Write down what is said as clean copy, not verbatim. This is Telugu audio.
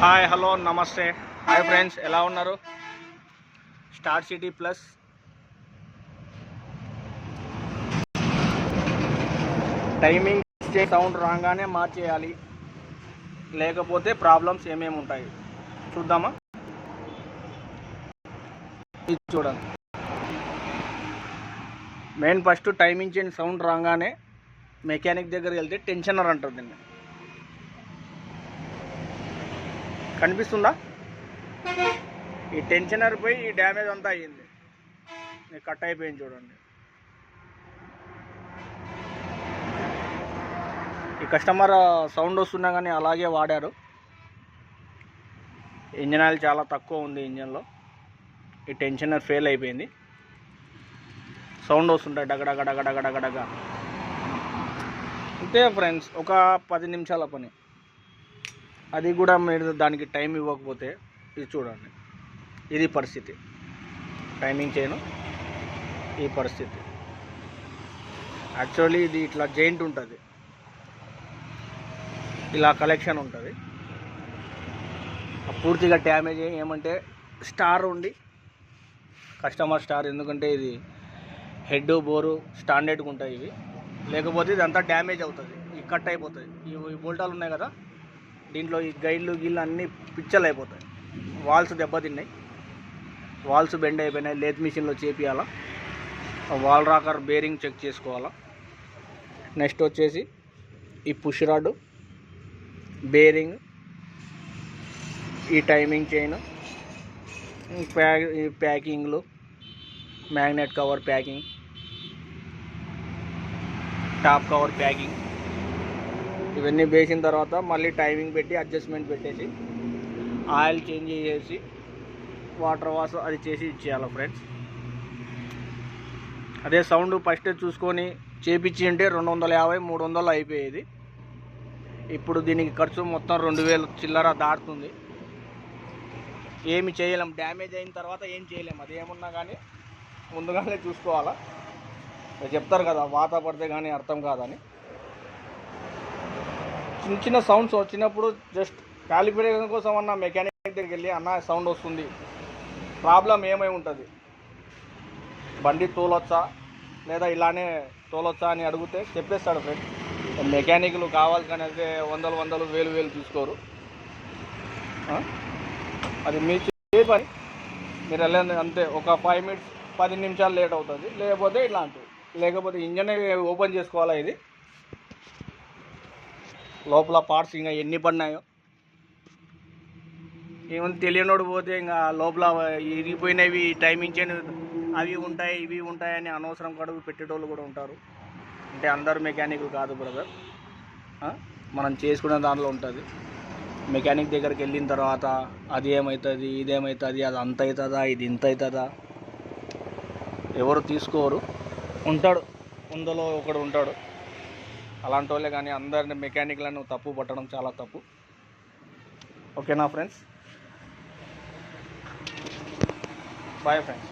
హాయ్ హలో నమస్తే హాయ్ ఫ్రెండ్స్, ఎలా ఉన్నారు? Star city plus timing sound రాగానే మార్చేయాలి, లేకపోతే ప్రాబ్లమ్స్ ఏమేమి ఉంటాయి చూద్దామా? ఇది చూడండి. Main first timing change sound రాగానే మెకానిక్ దగ్గరికి వెళ్తే టెన్షనర్ అంటుంది. దీన్ని కనిపిస్తుందా? ఈ టెన్షనర్ పోయి ఈ డ్యామేజ్ అంతా అయ్యింది, కట్ అయిపోయింది చూడండి. ఈ కస్టమర్ సౌండ్ వస్తున్నా కానీ అలాగే వాడారు. ఇంజన్ ఆయిల్ చాలా తక్కువ ఉంది ఇంజన్లో. ఈ టెన్షనర్ ఫెయిల్ అయిపోయింది, సౌండ్ వస్తుంటాయి డగడగ డగడగ డగడగ. అంతే ఫ్రెండ్స్, ఒక 10 నిమిషాల పని. అది కూడా మీరు దానికి టైం ఇవ్వకపోతే ఇది చూడండి, ఇది పరిస్థితి. టైమింగ్ చేయను ఈ పరిస్థితి. యాక్చువల్లీ ఇది ఇట్లా జైంట్ ఉంటుంది, ఇలా కలెక్షన్ ఉంటుంది. పూర్తిగా డ్యామేజ్ ఏమంటే స్టార్ ఉండి, కస్టమర్ స్టార్, ఎందుకంటే ఇది హెడ్ బోరు స్టాండర్డ్గా ఉంటాయి ఇవి. లేకపోతే ఇదంతా డ్యామేజ్ అవుతుంది, ఈ కట్ అయిపోతుంది. ఈ బోల్టాలు ఉన్నాయి కదా, దీంట్లో ఈ గైడ్లు గిళ్ళు అన్నీ పిచ్చలు అయిపోతాయి. వాల్స్ దెబ్బతిన్నాయి, వాల్స్ బెండ్ అయిపోయినాయి. లేత్ మిషన్లో చేపియాలా, వాల్ రాకర్ బేరింగ్ చెక్ చేసుకోవాలా. నెక్స్ట్ వచ్చేసి ఈ పుష్ రాడ్, బేరింగ్, ఈ టైమింగ్ చైన్, ప్యాకింగ్లు, magnet cover packing, top cover packing, ఇవన్నీ వేసిన తర్వాత మళ్ళీ టైమింగ్ పెట్టి అడ్జస్ట్మెంట్ పెట్టేసి ఆయిల్ చేంజ్ చేసి వాటర్ వాష్ అది చేసి ఇచ్చేయాలి ఫ్రెండ్స్. అదే సౌండ్ ఫస్ట్ చూసుకొని చేపించి ఉంటే 250 300 అయిపోయేది. ఇప్పుడు దీనికి ఖర్చు మొత్తం 2000 చిల్లర దాటుతుంది. ఏమి చేయలేం, డ్యామేజ్ అయిన తర్వాత ఏం చేయలేం. అది ఏమున్నా కానీ ముందుగానే చూసుకోవాలా. చెప్తారు కదా, వాత పడితే కానీ అర్థం కాదని. చిన్న చిన్న సౌండ్స్ వచ్చినప్పుడు జస్ట్ కాలిబ్రేషన్ కోసం అన్న మెకానిక్ దగ్గరికి వెళ్ళి, అన్న సౌండ్ వస్తుంది, ప్రాబ్లం ఏమై ఉంటుంది, బండి తోలొచ్చా లేదా ఇలానే తోలొచ్చా అని అడిగితే చెప్పేస్తాడు ఫ్రెండ్. మెకానిక్లు కావాలి కానీ అయితే 100 1000 తీసుకోరు. అది మీ పని, మీరు వెళ్ళండి అంతే. ఒక 5 మినిట్స్ 10 నిమిషాలు లేట్ అవుతుంది, లేకపోతే ఇలాంటివి. లేకపోతే ఇంజన్ ఓపెన్ చేసుకోవాలా. ఇది లోపల పార్ట్స్ ఇంకా ఎన్ని పడినాయో ఏమన్నా తెలియనోడు పోతే ఇంకా లోపల ఇరిగిపోయినవి, టైమింగ్ చేయని అవి ఉంటాయి ఇవి ఉంటాయని అనవసరం కడుగు పెట్టేటోళ్ళు కూడా ఉంటారు. అంటే అందరు మెకానిక్లు కాదు బ్రదర్, మనం చేసుకునే దాంట్లో ఉంటుంది. మెకానిక్ దగ్గరికి వెళ్ళిన తర్వాత అది ఏమవుతుంది ఇదేమవుతుంది, అది అంత అవుతుందా ఇది ఇంత అవుతుందా, ఎవరు తీసుకోరు. ఉంటాడు, ముందులో ఒకడు ఉంటాడు, అలాంటి వాళ్ళే. కానీ అందరిని మెకానిక్లను తప్పు పట్టడం చాలా తప్పు. ఓకేనా ఫ్రెండ్స్? Bye friends.